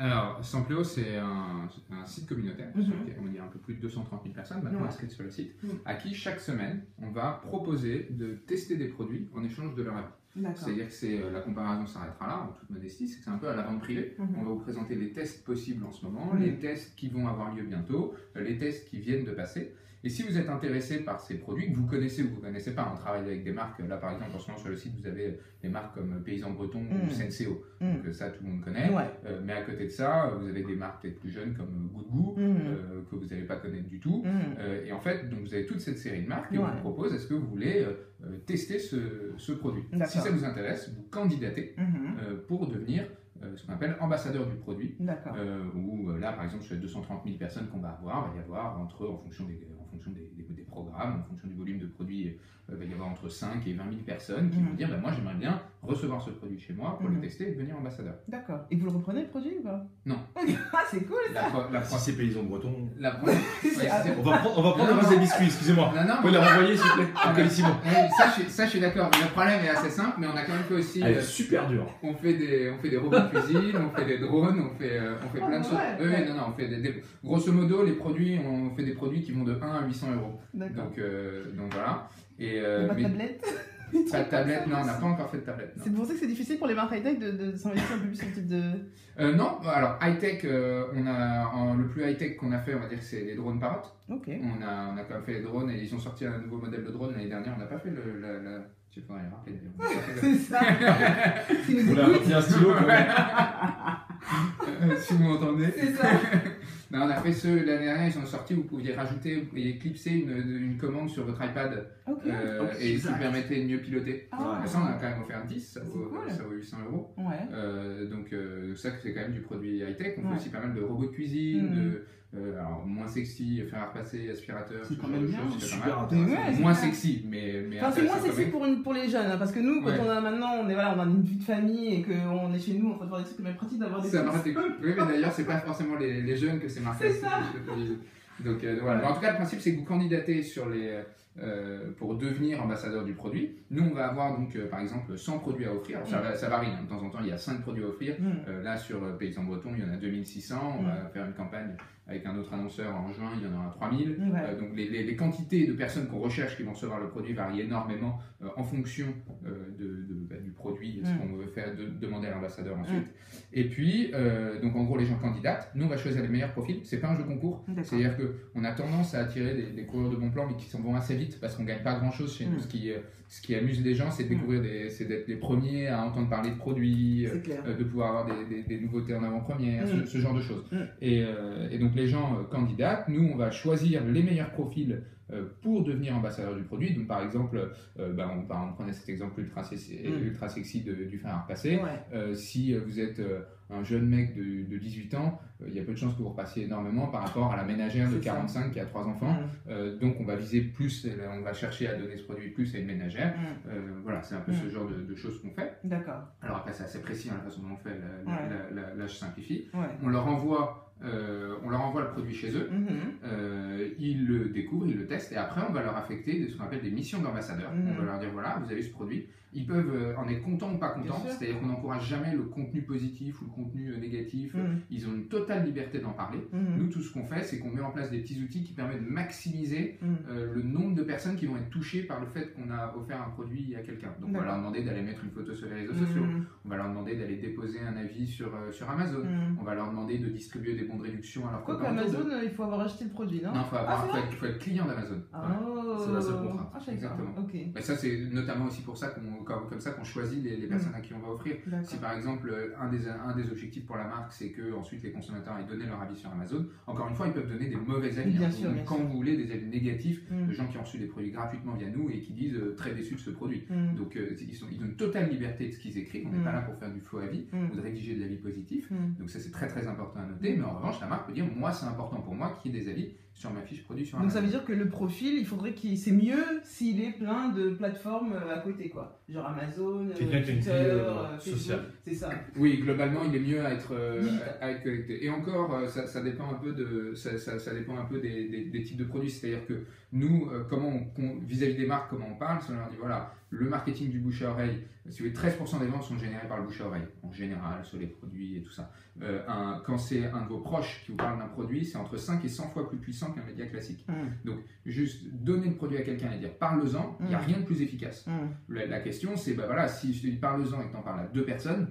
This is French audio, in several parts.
Alors, Sampleo, c'est un site communautaire, sur lequel on y a un peu plus de 230 000 personnes maintenant inscrites sur le site, à qui chaque semaine, on va proposer de tester des produits en échange de leur avis. C'est-à-dire que la comparaison s'arrêtera là, en toute modestie, c'est un peu à la vente privée. On va vous présenter les tests possibles en ce moment, les tests qui vont avoir lieu bientôt, les tests qui viennent de passer. Et si vous êtes intéressé par ces produits, que vous connaissez ou que vous ne connaissez pas, on travaille avec des marques, là par exemple en ce moment sur le site vous avez des marques comme Paysan Breton ou Senseo, donc ça tout le monde connaît, mais à côté de ça vous avez des marques peut-être plus jeunes comme Good Goût, que vous n'allez pas connaître du tout, et en fait donc vous avez toute cette série de marques et on vous propose, est-ce que vous voulez tester ce produit. Si ça vous intéresse, vous candidatez pour devenir ce qu'on appelle ambassadeur du produit, où là par exemple sur les 230 000 personnes qu'on va avoir, il va y avoir en fonction des programmes, en fonction du volume de produits, il va y avoir entre 5 et 20 000 personnes qui vont dire moi j'aimerais bien recevoir ce produit chez moi pour le tester et devenir ambassadeur. D'accord. Et vous le reprenez le produit ou pas? Non. Ah c'est cool ça. Si c'est Paysan Breton. On va prendre des biscuits, excusez-moi. Vous pouvez la renvoyer s'il vous plaît. Ça je suis d'accord, le problème est assez simple, mais on a quand même fait aussi... Elle est super dure. On fait des robots de cuisine, on fait des drones, on fait plein de choses. On fait grosso modo, les produits, on fait des produits qui vont de 1 à 800 euros. Donc voilà. Et, pas de tablette? Pas de tablette, non, on n'a pas encore fait de tablette. C'est pour ça que c'est difficile pour les marques high-tech de s'investir un peu plus sur ce type de... Non, alors high-tech, le plus high-tech qu'on a fait, on va dire que c'est les drones Parrot. On a quand même fait les drones et ils ont sorti un nouveau modèle de drone l'année dernière, on n'a pas fait je sais pas, il rappeler d'ailleurs. C'est ça. Vous voulez un stylo quand même. Si vous m'entendez. C'est ça. Non, on a fait ceux l'année dernière, ils sont sortis, vous pouviez rajouter, vous pouviez clipser une commande sur votre iPad et qui permettait de mieux piloter. Ça, on a quand même offert 10, ça vaut 800 euros. Donc ça, c'est quand même du produit high-tech. On fait aussi pas mal de robots de cuisine, alors moins sexy, fer à repasser, aspirateur, c'est quand même bien. Moins sexy, mais c'est moins sexy pour les jeunes, hein, parce que nous, quand on a maintenant, on a une vie de famille et qu'on est chez nous, on peut faire des trucs, mais pratique d'avoir des trucs. Oui, mais d'ailleurs, c'est pas forcément les jeunes que c'est marqué. C'est ça. Donc voilà. En tout cas, le principe, c'est que vous candidatez pour devenir ambassadeur du produit. Nous, on va avoir donc par exemple 100 produits à offrir. Alors, ça varie, hein. De temps en temps, il y a 5 produits à offrir. Là, sur Paysan Breton, il y en a 2600. On va faire une campagne avec un autre annonceur en juin, il y en aura 3000. Donc les quantités de personnes qu'on recherche qui vont recevoir le produit varient énormément en fonction du produit, ce qu'on veut faire, demander à l'ambassadeur ensuite. Et puis, donc en gros, les gens candidatent. Nous, on va choisir les meilleurs profils. C'est pas un jeu concours. C'est-à-dire qu'on a tendance à attirer des coureurs de bon plan, mais qui s'en vont assez vite parce qu'on gagne pas grand-chose chez nous. Ce qui amuse les gens, c'est de découvrir, c'est d'être les premiers à entendre parler de produits, de pouvoir avoir des nouveautés en avant-première, ce genre de choses. Et donc les gens candidatent. Nous, on va choisir les meilleurs profils pour devenir ambassadeur du produit. Donc par exemple, on prenait cet exemple ultra sexy du fer à repasser. Si vous êtes un jeune mec de 18 ans, il y a peu de chances que vous repassiez énormément par rapport à la ménagère de 45 qui a 3 enfants. Donc on va viser plus, on va chercher à donner ce produit plus à une ménagère. Voilà, c'est un peu ce genre de choses qu'on fait. Alors après, c'est assez précis la façon dont on fait, là je simplifie. On leur envoie le produit chez eux, ils le découvrent, ils le testent, et après on va leur affecter ce qu'on appelle des missions d'ambassadeurs. On va leur dire voilà, vous avez ce produit. Ils peuvent en être contents ou pas contents, c'est-à-dire qu'on n'encourage jamais le contenu positif ou le contenu négatif. Ils ont une totale liberté d'en parler. Nous, tout ce qu'on fait, c'est qu'on met en place des petits outils qui permettent de maximiser le nombre de personnes qui vont être touchées par le fait qu'on a offert un produit à quelqu'un. Donc on va leur demander d'aller mettre une photo sur les réseaux sociaux, on va leur demander d'aller déposer un avis sur Amazon, on va leur demander de distribuer des bons de réduction à leur copains. Amazon, il faut avoir acheté le produit, non? Non, il faut être client d'Amazon. C'est la seule contrainte. Exactement. Mais ça, c'est notamment aussi pour ça qu'on choisit les personnes à qui on va offrir. Si par exemple, un des objectifs pour la marque, c'est que ensuite les consommateurs aient donné leur avis sur Amazon, encore une fois, ils peuvent donner des mauvais avis. Quand vous voulez, des avis négatifs de gens qui ont reçu des produits gratuitement via nous et qui disent très déçus de ce produit. Donc, ils ont une totale liberté de ce qu'ils écrivent. On n'est pas là pour faire du faux avis ou de rédiger de l'avis positif. Donc, ça, c'est très très important à noter. Mais en revanche, la marque peut dire moi, c'est important pour moi qu'il y ait des avis sur ma fiche produit sur Amazon. Donc ça veut dire que le profil, il faudrait c'est mieux s'il est plein de plateformes à côté, quoi. Genre Amazon, Twitter, social. C'est ça. Oui, globalement, il est mieux à être connecté. Et encore, ça dépend un peu ça dépend un peu des types de produits. C'est-à-dire que Nous, vis-à-vis des marques, comment on parle, on leur dit voilà, le marketing du bouche à oreille, si vous voulez, 13% des ventes sont générées par le bouche à oreille, en général, sur les produits et tout ça. Quand c'est un de vos proches qui vous parle d'un produit, c'est entre 5 et 100 fois plus puissant qu'un média classique. Donc, juste donner le produit à quelqu'un et dire parle-en, il n'y a rien de plus efficace. La question, c'est voilà, si je te dis parle-en et que tu en parles à 2 personnes,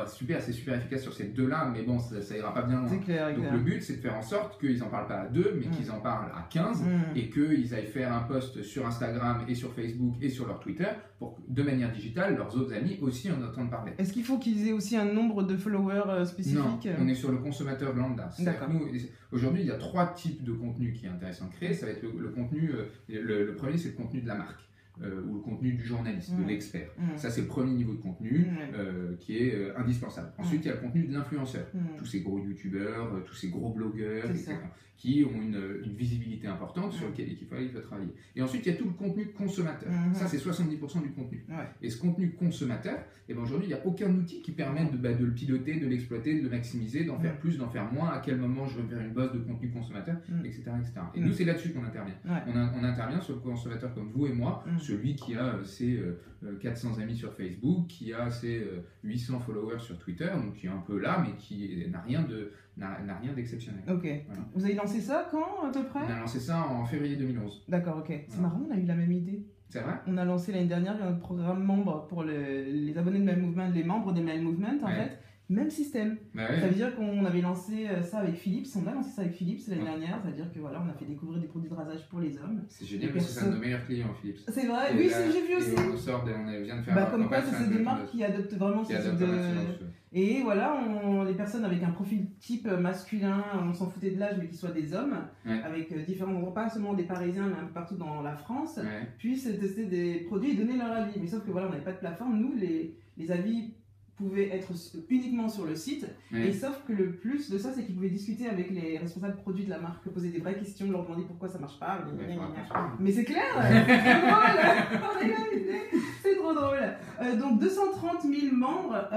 super, c'est super efficace sur ces 2-là, mais bon, ça ira pas bien loin. Donc, le but, c'est de faire en sorte qu'ils n'en parlent pas à 2, mais qu'ils en parlent à 15 et qu'ils aillent faire un post sur Instagram et sur Facebook et sur leur Twitter pour que, de manière digitale, leurs autres amis aussi en entendent parler. Est-ce qu'il faut qu'ils aient aussi un nombre de followers spécifique? Non, on est sur le consommateur lambda. Aujourd'hui, il y a 3 types de contenu qui est intéressant de créer. Ça va être le contenu, le premier, c'est le contenu de la marque. Ou le contenu du journaliste, de l'expert. Ça, c'est le premier niveau de contenu qui est indispensable. Ensuite, il y a le contenu de l'influenceur. Tous ces gros youtubeurs, tous ces gros blogueurs, etc., qui ont une visibilité importante sur lequel il faut travailler. Et ensuite, il y a tout le contenu consommateur. Ça, c'est 70% du contenu. Et ce contenu consommateur, aujourd'hui, il n'y a aucun outil qui permette de le piloter, de l'exploiter, de le maximiser, d'en faire plus, d'en faire moins, à quel moment je veux faire une bosse de contenu consommateur, etc., etc. Et nous, c'est là-dessus qu'on intervient. On intervient sur le consommateur comme vous et moi, celui qui a ses 400 amis sur Facebook, qui a ses 800 followers sur Twitter, donc qui est un peu là, mais qui n'a rien d'exceptionnel. Ok. Voilà. Vous avez lancé ça quand, à peu près? On a lancé ça en février 2011. D'accord, ok. C'est marrant, on a eu la même idée. C'est vrai? On a lancé l'année dernière un programme membre pour les abonnés de Mail Movement, les membres des Mail Movement, en fait. Même système. Ça veut dire qu'on avait lancé ça avec Philips, on a lancé ça avec Philips l'année dernière, c'est-à-dire que voilà, on a fait découvrir des produits de rasage pour les hommes. C'est génial parce que c'est un de nos meilleurs clients, Philips. C'est vrai, oui, j'ai vu aussi. On vient de faire comme quoi, c'est des marques qui adoptent vraiment ce type de... Et voilà, les personnes avec un profil type masculin, on s'en foutait de l'âge, mais qui soient des hommes, avec différents endroits, pas seulement des Parisiens, mais un peu partout dans la France, puissent tester des produits et donner leur avis. Mais sauf que voilà, on n'avait pas de plateforme, nous, les avis pouvaient être uniquement sur le site, et sauf que le plus de ça, c'est qu'ils pouvaient discuter avec les responsables produits de la marque, poser des vraies questions, leur demander pourquoi ça marche pas, mais c'est clair, c'est trop drôle. Donc 230 000 membres,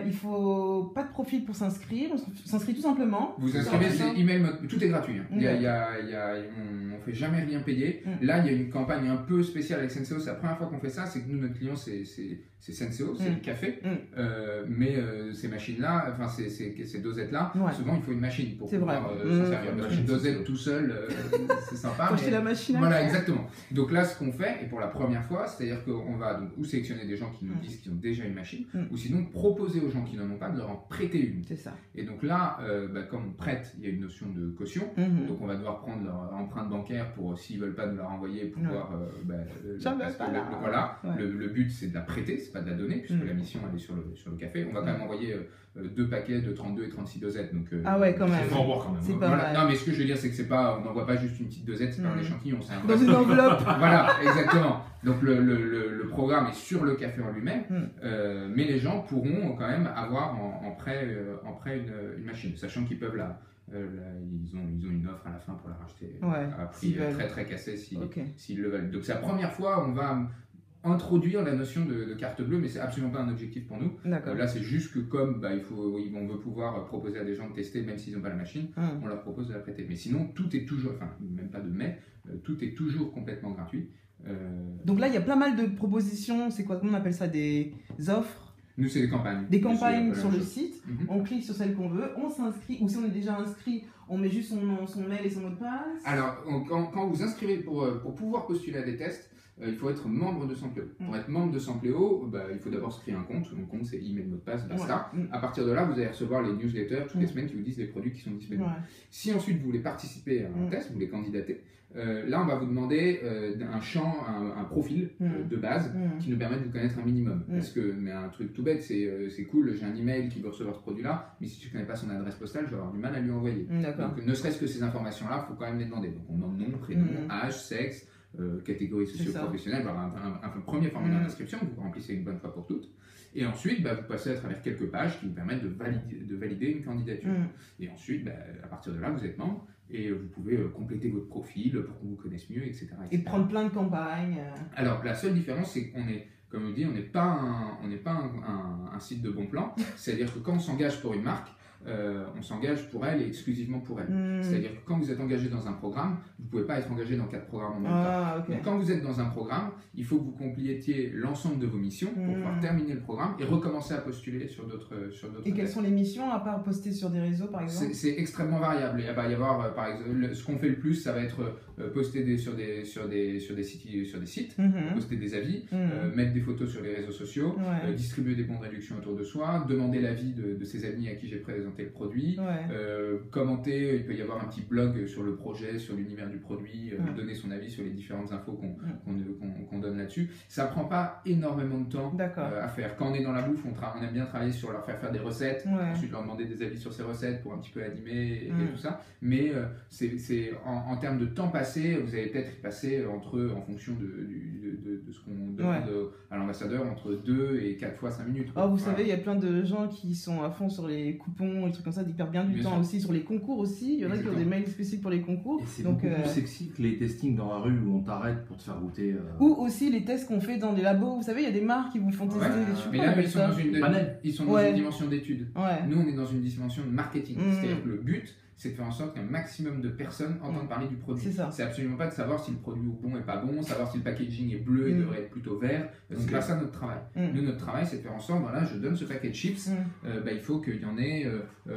il faut pas de profil pour s'inscrire, on s'inscrit tout simplement. Vous inscrivez, c'est email, tout est gratuit, on fait jamais rien payer. Là, il y a une campagne un peu spéciale avec Senseo, c'est la première fois qu'on fait ça, c'est que nous, notre client, c'est Senseo, c'est le café. Mais ces machines-là, enfin ces dosettes-là, souvent il faut une machine pour pouvoir s'en servir. Une dosette tout seul, c'est sympa. Faut acheter la machine. Voilà, exactement. Donc là, ce qu'on fait, et pour la première fois, c'est-à-dire qu'on va donc ou sélectionner des gens qui nous disent qu'ils ont déjà une machine, ou sinon proposer aux gens qui n'en ont pas de leur en prêter une. C'est ça. Et donc là, comme on prête, il y a une notion de caution, donc on va devoir prendre leur empreinte bancaire pour, s'ils veulent pas nous la renvoyer, pouvoir. Voilà. Le but, c'est de la prêter, c'est pas de la donner, puisque la mission elle est sur le café. On va quand même envoyer 2 paquets de 32 et 36 dosettes. Donc, ah ouais, quand même. C'est fort quand même. C'est pas non, mais ce que je veux dire, c'est que c'est pas, on n'envoie pas juste une petite dosette, c'est pas un échantillon. Dans une enveloppe. Voilà, exactement. Donc le programme est sur le café en lui-même, mais les gens pourront quand même avoir en prêt une machine, sachant qu'ils peuvent ils ont une offre à la fin pour la racheter à prix très très cassé s'ils le veulent. Donc c'est la première fois on va introduire la notion de carte bleue, mais c'est absolument pas un objectif pour nous. Là, c'est juste que comme on veut pouvoir proposer à des gens de tester, même s'ils n'ont pas la machine, on leur propose de la prêter. Mais sinon, tout est toujours, enfin même pas de mais, tout est toujours complètement gratuit. Donc là, il y a plein mal de propositions. C'est quoi? Comment on appelle ça? Des offres? Nous, c'est des campagnes. Des campagnes sur le site. On clique sur celle qu'on veut, on s'inscrit, ou si on est déjà inscrit, on met juste son mail et son mot de passe. Alors, quand vous inscrivez pour pouvoir postuler à des tests, il faut être membre de Sampléo. Pour être membre de Sampléo, il faut d'abord se créer un compte. Mon compte, c'est email, mot de passe, basta. À partir de là, vous allez recevoir les newsletters toutes les semaines qui vous disent les produits qui sont disponibles. Si ensuite vous voulez participer à un test, vous voulez candidater, là, on va vous demander un champ, un profil de base qui nous permet de vous connaître un minimum. Mais un truc tout bête, c'est cool, j'ai un email qui veut recevoir ce produit-là, mais si tu ne connais pas son adresse postale, je vais avoir du mal à lui envoyer. Donc, ne serait-ce que ces informations-là, il faut quand même les demander. Donc, on demande nom, prénom, âge, sexe, catégorie socio-professionnelle, avoir un premier formulaire d'inscription que vous remplissez une bonne fois pour toutes. Et ensuite, vous passez à travers quelques pages qui vous permettent de valider une candidature. Et ensuite, à partir de là, vous êtes membre et vous pouvez compléter votre profil pour qu'on vous connaisse mieux, etc. Et prendre plein de campagnes. Alors, la seule différence, c'est qu'on est, comme on dit, on n'est pas un site de bon plan. C'est-à-dire que quand on s'engage pour une marque, on s'engage pour elle et exclusivement pour elle. C'est-à-dire que quand vous êtes engagé dans un programme, vous ne pouvez pas être engagé dans 4 programmes en même temps. Okay. Donc quand vous êtes dans un programme, il faut que vous complétiez l'ensemble de vos missions pour pouvoir terminer le programme et recommencer à postuler sur d'autres. Et quelles sont les missions à part poster sur des réseaux par exemple? C'est extrêmement variable. Il va y avoir par exemple, ce qu'on fait le plus, ça va être poster sur des sites, poster des avis, mettre des photos sur les réseaux sociaux, distribuer des bons de réduction autour de soi, demander l'avis de ses amis à qui j'ai présenté le produit, commenter, il peut y avoir un petit blog sur le projet, sur l'univers du produit, donner son avis sur les différentes infos qu'on donne là-dessus. Ça prend pas énormément de temps à faire. Quand on est dans la bouffe, on aime bien travailler sur leur faire des recettes, ensuite leur demander des avis sur ces recettes pour un petit peu animer et tout ça. Mais c'est en termes de temps passé, vous allez peut-être y passer en fonction de ce qu'on demande à l'ambassadeur, entre 2 et 4 fois 5 minutes. Oh, vous savez, il y a plein de gens qui sont à fond sur les coupons, les trucs comme ça, ils perdent bien du temps aussi, sur les concours aussi. Il y en a qui ont des mails spécicifiques pour les concours. Et c'est beaucoup plus sexy que les testings dans la rue où on t'arrête pour te faire goûter. Ou aussi les tests qu'on fait dans des labos. Vous savez, il y a des marques qui vous font tester des super. Mais là, ils sont dans une dimension d'étude. Nous, on est dans une dimension de marketing. C'est-à-dire que le but, c'est de faire en sorte qu'un maximum de personnes entendent parler du produit. C'est absolument pas de savoir si le produit est bon et pas bon, savoir si le packaging est bleu et devrait être plutôt vert. C'est pas ça notre travail. Nous, notre travail, c'est de faire en sorte, voilà, je donne ce paquet de chips, il faut qu'il y en ait,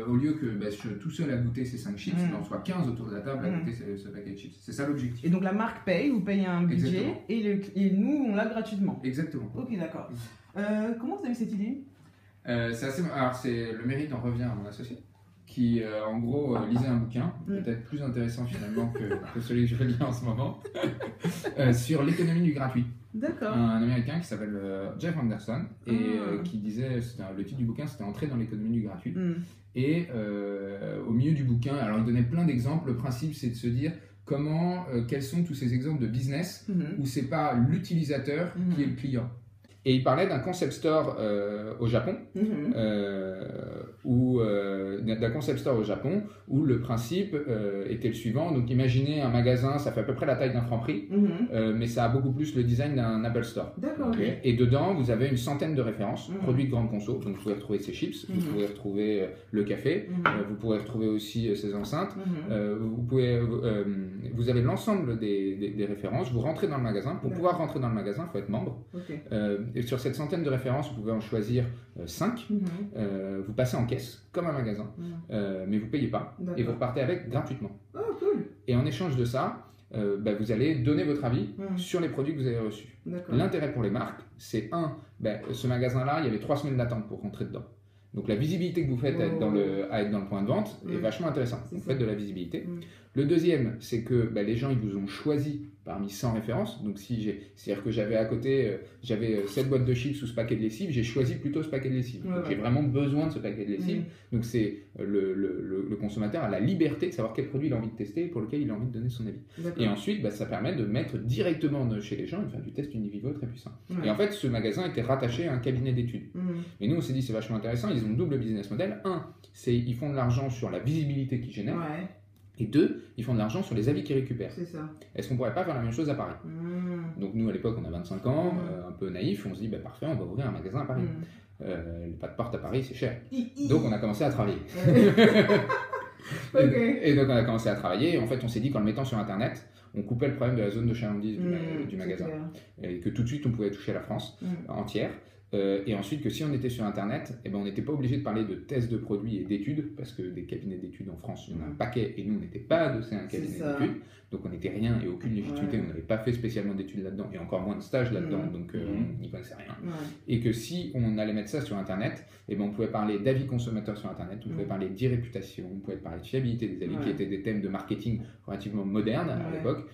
au lieu que je suis tout seul à goûter ces 5 chips, on soit 15 autour de la table à goûter ce paquet de chips. C'est ça l'objectif. Et donc la marque paye, vous payez un budget et nous, on l'a gratuitement. Exactement. Ok, d'accord. Comment vous avez eu cette idée? Alors, c'est le mérite en revient à mon associé, qui en gros lisait un bouquin, peut-être plus intéressant finalement que celui que je lis en ce moment, sur l'économie du gratuit. D'accord. Un Américain qui s'appelle Jeff Anderson et qui disait, le titre du bouquin c'était Entrer dans l'économie du gratuit. Et au milieu du bouquin, alors il donnait plein d'exemples, le principe c'est de se dire quels sont tous ces exemples de business où c'est pas l'utilisateur qui est le client. Et il parlait d'un concept store au Japon, où le principe était le suivant. Donc imaginez un magasin, ça fait à peu près la taille d'un Franprix, mais ça a beaucoup plus le design d'un Apple Store. Okay. Et dedans, vous avez une centaine de références, produits de grande conso. Donc vous pouvez retrouver ces chips, vous pouvez retrouver le café, vous pourrez retrouver aussi ces enceintes. Vous avez l'ensemble des références. Vous rentrez dans le magasin. Pour pouvoir rentrer dans le magasin, il faut être membre. Et sur cette centaine de références, vous pouvez en choisir 5. Vous passez en caisse, comme un magasin, mais vous ne payez pas. Et vous repartez avec gratuitement. Oh, cool. Et en échange de ça, vous allez donner votre avis sur les produits que vous avez reçus. L'intérêt pour les marques, c'est ce magasin-là, il y avait 3 semaines d'attente pour rentrer dedans. Donc la visibilité que vous faites à être dans le point de vente est vachement intéressante. Vous faites de la visibilité. Le deuxième, c'est que les gens ils vous ont choisi parmi 100 références. Donc c'est-à-dire que j'avais à côté, j'avais 7 boîtes de chips sous ce paquet de lessive, j'ai choisi plutôt ce paquet de lessive. Donc j'ai vraiment besoin de ce paquet de lessive. Donc c'est le consommateur a la liberté de savoir quel produit il a envie de tester et pour lequel il a envie de donner son avis. Et ensuite, ça permet de mettre directement chez les gens du test in vivo très puissant. Et en fait, ce magasin était rattaché à un cabinet d'études. Et nous, on s'est dit c'est vachement intéressant. Ils ont un double business model. Un, ils font de l'argent sur la visibilité qu'ils génèrent. Et 2, ils font de l'argent sur les avis qu'ils récupèrent. C'est ça. Est-ce qu'on pourrait pas faire la même chose à Paris? Donc nous, à l'époque, on a 25 ans, un peu naïf, on se dit, parfait, on va ouvrir un magasin à Paris. Pas de porte à Paris, c'est cher. Donc on a commencé à travailler. Et donc on a commencé à travailler, et en fait on s'est dit qu'en le mettant sur Internet, on coupait le problème de la zone de chalandise du magasin. Et que tout de suite on pouvait toucher la France entière. Et ensuite que si on était sur Internet, on n'était pas obligé de parler de tests de produits et d'études, parce que des cabinets d'études en France, il y en a un paquet, et nous on n'était pas adossé à un cabinet d'études, donc on n'était rien et aucune légitimité, on n'avait pas fait spécialement d'études là-dedans, et encore moins de stages là-dedans, donc on n'y connaissait rien. Et que si on allait mettre ça sur Internet, on pouvait parler d'avis consommateurs sur Internet, on pouvait parler d'irréputation, on pouvait parler de fiabilité des avis, qui étaient des thèmes de marketing relativement modernes à l'époque,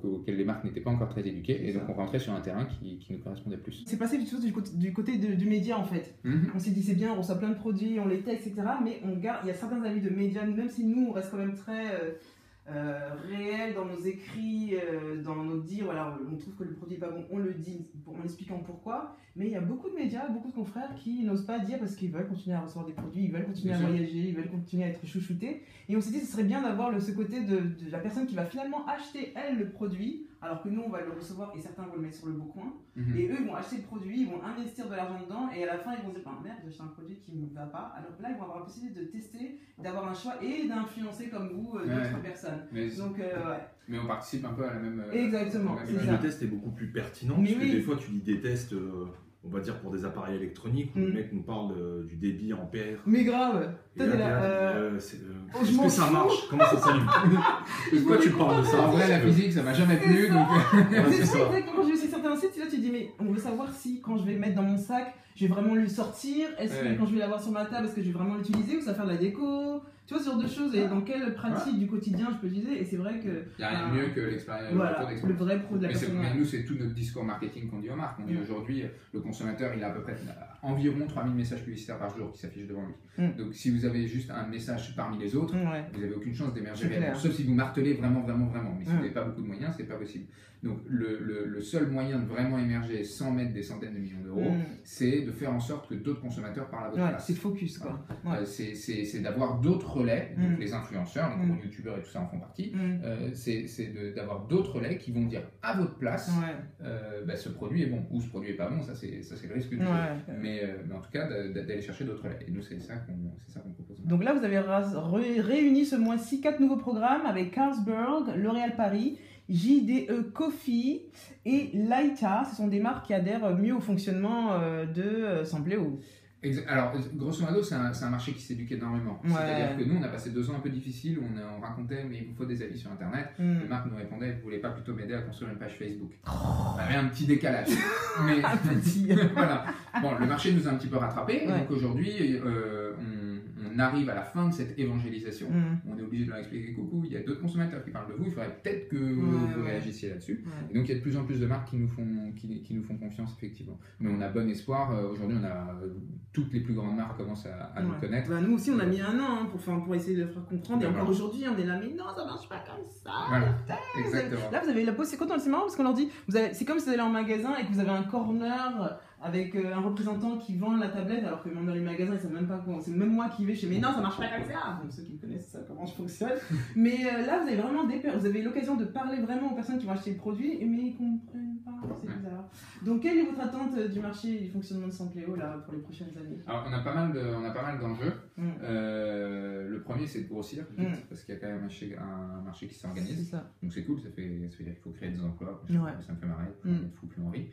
auxquels les marques n'étaient pas encore très éduquées, et donc on rentrait sur un terrain qui nous correspondait plus. C'est passé du côté du média en fait. On s'est dit c'est bien, on reçoit plein de produits, on les teste, etc. Mais il y a certains avis de médias, même si nous on reste quand même très réel dans nos écrits, dans nos dires, voilà, on trouve que le produit n'est pas bon, on le dit en expliquant pourquoi. Mais il y a beaucoup de médias, beaucoup de confrères qui n'osent pas dire parce qu'ils veulent continuer à recevoir des produits, ils veulent continuer à voyager, ils veulent continuer à être chouchoutés. Et on s'est dit que ce serait bien d'avoir ce côté de la personne qui va finalement acheter elle le produit alors que nous on va le recevoir et certains vont le mettre sur le bon coin. Et eux ils vont acheter le produit, ils vont investir de l'argent dedans et à la fin ils vont se dire merde, j'ai acheté un produit qui ne va pas. Alors que là ils vont avoir la possibilité de tester, d'avoir un choix et d'influencer comme vous d'autres personnes. Donc, mais on participe un peu à la même. Exactement. Le test est beaucoup plus pertinent parce que des fois tu dis des tests. On va dire pour des appareils électroniques où le mec nous parle du débit ampère. Mais grave. Est-ce que ça marche? Comment ça s'allume? Pourquoi tu parles de ça? En vrai, la physique, ça m'a jamais plu. C'est ça, exactement. Quand je vais sur certains sites, là, tu dis, mais on veut savoir si, quand je vais le mettre dans mon sac, je vais vraiment le sortir. Est-ce que quand je vais l'avoir sur ma table, est-ce que je vais vraiment l'utiliser ou ça va faire de la déco? Tu vois, ce genre de choses. Et dans quelle pratique du quotidien je peux l'utiliser? Et c'est vrai que. Il n'y a rien de mieux que l'expérience. Voilà, le vrai pro de la personne. Mais nous, c'est tout notre discours marketing qu'on dit aux marques. On dit aujourd'hui, le consommateur, il a à peu près environ 3000 messages publicitaires par jour qui s'affichent devant lui. Donc, si vous avez juste un message parmi les autres, vous n'avez aucune chance d'émerger réellement. Sauf si vous martelez vraiment. Mais si vous n'avez pas beaucoup de moyens, c'est pas possible. Donc, le seul moyen de vraiment émerger sans mettre des centaines de millions d'euros, c'est de faire en sorte que d'autres consommateurs parlent à votre place. C'est focus, quoi. C'est d'avoir d'autres relais, donc les influenceurs, les gros youtubeurs et tout ça en font partie, c'est d'avoir d'autres relais qui vont dire à votre place ce produit est bon ou ce produit est pas bon, ça c'est le risque du jeu. Mais en tout cas d'aller chercher d'autres relais. Et nous c'est ça qu'on propose. Donc là vous avez réuni ce mois-ci 4 nouveaux programmes avec Carlsberg, L'Oréal Paris, JDE Coffee et Laita. Ce sont des marques qui adhèrent mieux au fonctionnement de Sampléo. Alors, grosso modo, c'est un marché qui s'éduque énormément. C'est-à-dire que nous, on a passé 2 ans un peu difficiles où on racontait, mais il vous faut des avis sur Internet. Les marques nous répondaient, vous voulez pas plutôt m'aider à construire une page Facebook? On avait un petit décalage. Mais voilà. Bon, le marché nous a un petit peu rattrapés. Et donc aujourd'hui, on arrive à la fin de cette évangélisation. On est obligé de leur expliquer coucou, il y a d'autres consommateurs qui parlent de vous, il faudrait peut-être que vous réagissiez là-dessus. Et donc il y a de plus en plus de marques qui nous font confiance, effectivement. Mais on a bon espoir. Aujourd'hui, on a toutes les plus grandes marques commencent à nous connaître. Nous aussi, on a mis un an pour essayer de leur faire comprendre. Et encore aujourd'hui, on est là, mais non, ça marche pas comme ça. Voilà, exactement. Là, vous avez la pause. C'est marrant parce qu'on leur dit, c'est comme si vous allez en magasin et que vous avez un corner avec un représentant qui vend la tablette, alors que même dans les magasins, ils savent même pas comment. C'est même moi qui vais chez, mais non, ça marche pas comme ça. Donc ceux qui me connaissent, ça comment je fonctionne. Mais là, vous avez vraiment vous avez l'occasion de parler vraiment aux personnes qui vont acheter le produit, mais ils comprennent pas. C'est bizarre. Donc, quelle est votre attente du marché et du fonctionnement de Sampléo là pour les prochaines années? Alors, on a pas mal d'enjeux. Le premier, c'est de grossir vite, parce qu'il y a quand même un marché qui s'organise. Donc c'est cool, ça veut dire qu'il faut créer des emplois. Ça me fait marrer, plus on est fou, plus on rit.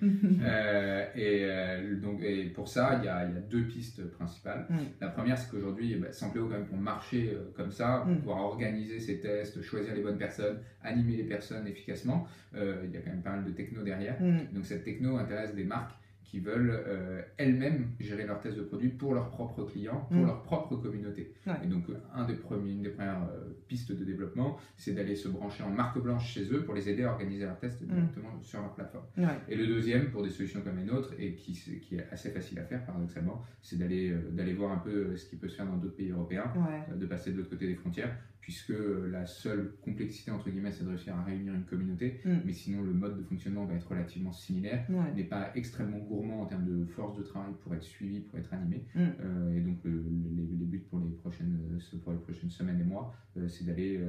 Et pour ça, il y a 2 pistes principales. La première, c'est qu'aujourd'hui, Sampléo, quand même, pour marcher comme ça, pour pouvoir organiser ses tests, choisir les bonnes personnes, animer les personnes efficacement, il y a quand même pas mal de techno derrière. Donc cette techno intéresse des marques qui veulent elles-mêmes gérer leurs tests de produits pour leurs propres clients, pour leur propre communauté. Et donc, une des premières pistes de développement, c'est d'aller se brancher en marque blanche chez eux pour les aider à organiser leurs tests directement sur leur plateforme. Et le deuxième, pour des solutions comme les nôtres, et qui est assez facile à faire paradoxalement, c'est d'aller voir un peu ce qui peut se faire dans d'autres pays européens, de passer de l'autre côté des frontières, puisque la seule complexité, entre guillemets, c'est de réussir à réunir une communauté, mais sinon le mode de fonctionnement va être relativement similaire, n'est pas extrêmement gourmand en termes de force de travail pour être suivi, pour être animé. Et donc les buts pour les prochaines semaines et mois, c'est d'aller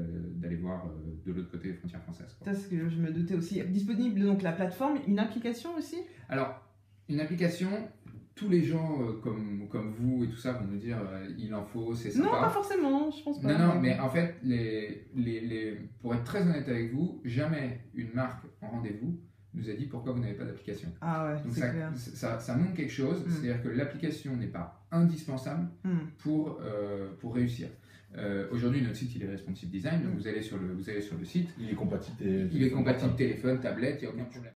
voir de l'autre côté des frontières françaises. C'est ce que je me doutais aussi. Disponible donc la plateforme, une application aussi? Alors, une application... Tous les gens comme vous et tout ça vont nous dire il en faut, c'est sympa. Non, pas forcément, je pense pas. Non, mais en fait, pour être très honnête avec vous, jamais une marque en rendez-vous nous a dit pourquoi vous n'avez pas d'application. Ah ouais, c'est clair. Ça montre quelque chose, c'est-à-dire que l'application n'est pas indispensable pour réussir. Aujourd'hui, notre site il est responsive design, donc vous allez sur le site. Il est compatible. Il est compatible téléphone, tablette, il n'y a aucun problème.